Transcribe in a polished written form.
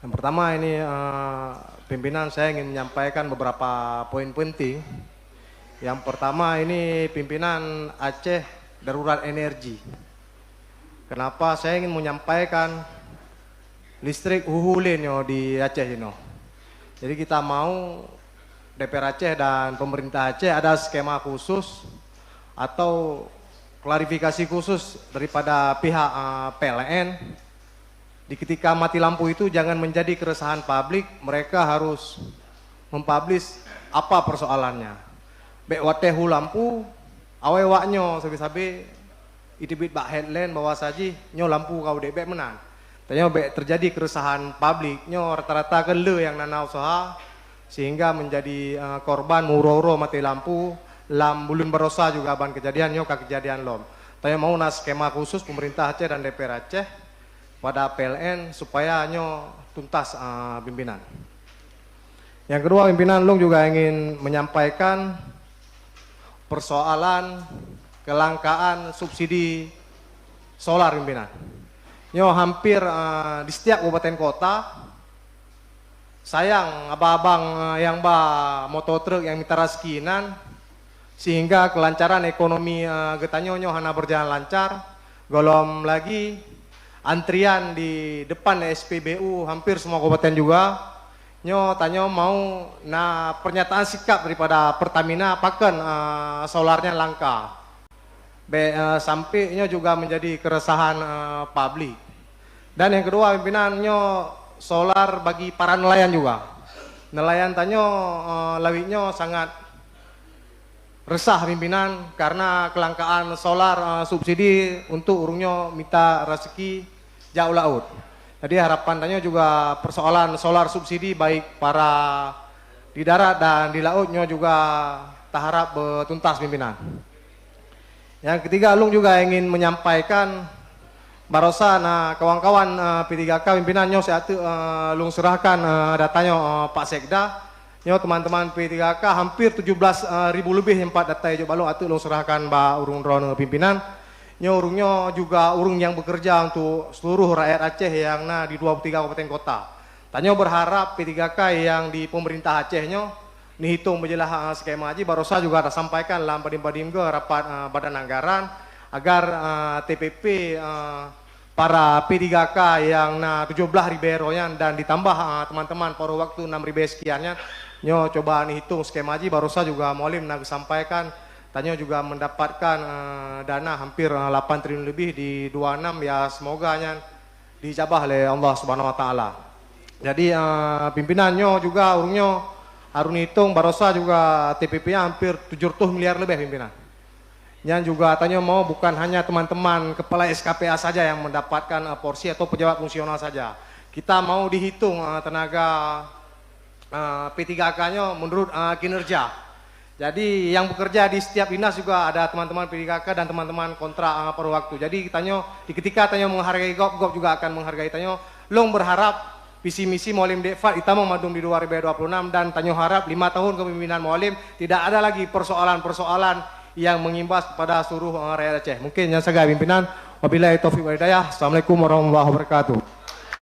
Yang pertama ini pimpinan, saya ingin menyampaikan beberapa poin penting. Yang pertama ini pimpinan Aceh darurat energi. Kenapa saya ingin menyampaikan listrik huhulinyo di Aceh ini. Jadi kita mau DPR Aceh dan pemerintah Aceh ada skema khusus atau klarifikasi khusus daripada pihak PLN. Di ketika mati lampu itu jangan menjadi keresahan publik, mereka harus mempublish apa persoalannya. Bek watehu lampu, awe waknyo sabi-sabi itibit bak headline bahwa saji nyo lampu kau dek menan. Tanya bek terjadi keresahan publik, nyo rata-rata kele yang nana usaha sehingga menjadi korban muro-uro mati lampu, lam bulun berosa juga ban kejadian nyo kejadian lom. Tanya mau nas skema khusus pemerintah Aceh dan DPR Aceh pada PLN supaya nyo tuntas pimpinan. Yang kedua pimpinan Long juga ingin menyampaikan persoalan kelangkaan subsidi solar pimpinan. Nyo hampir di setiap kabupaten kota, sayang abang-abang yang mototruk yang minta raskinan sehingga kelancaran ekonomi getanyo nyo hana berjalan lancar. Golom lagi antrian di depan SPBU hampir semua kabupaten juga. Nyo tanyo mau pernyataan sikap daripada Pertamina apakan solarnya langka. Sampai nyo juga menjadi keresahan publik. Dan yang kedua pimpinan nyo solar bagi para nelayan juga. Nelayan tanyo lawitnyo sangat resah pimpinan karena kelangkaan solar subsidi untuk urungnya minta rezeki jauh laut. Jadi harapan tanya juga persoalan solar subsidi baik para di darat dan di lautnya juga taharap tuntas pimpinan. Yang ketiga Lung juga ingin menyampaikan barosan kawan-kawan P3K pimpinannya saya Lung serahkan datanya Pak Sekda. Nyo teman-teman P3K hampir 17.000 lebih yang Pak data jo balong atu Lung serahkan Mbak urung drone pimpinan. Nyo urungnya juga urung yang bekerja untuk seluruh rakyat Aceh yang di 23 kabupaten kota. Tanyo berharap P3K yang di pemerintah Aceh nyo dihitung berjelah skema haji barosa juga ada sampaikan dalam padim-padim ke rapat badan anggaran agar TPP para P3K yang 17 ribu nya dan ditambah teman-teman paruh waktu 6 ribu sekiannya nyo coba hitung skema haji barosa juga molim sampaikan. Tanya juga mendapatkan dana hampir 8 triliun lebih di 26 ya semoga dijabah oleh Allah Subhanahu wa taala. Jadi pimpinannya juga urungnya harun hitung barosa juga TPP-nya hampir 700 miliar lebih pimpinan. Yang juga tanya mau bukan hanya teman-teman kepala SKPA saja yang mendapatkan porsi atau pejabat fungsional saja. Kita mau dihitung tenaga P3K-nya menurut kinerja. Jadi yang bekerja di setiap dinas juga ada teman-teman P3K dan teman-teman kontrak paruh waktu. Jadi ketika tanyo menghargai GOP juga akan menghargai tanyo. Long berharap visi misi Mualim Dekfat itama madum di 2026 dan tanyo harap 5 tahun kepemimpinan Mualim tidak ada lagi persoalan-persoalan yang mengimbas kepada seluruh rakyat Aceh. Mungkin yang saya pimpinan. Wabillahi taufiq wal hidayah. Assalamualaikum warahmatullahi wabarakatuh.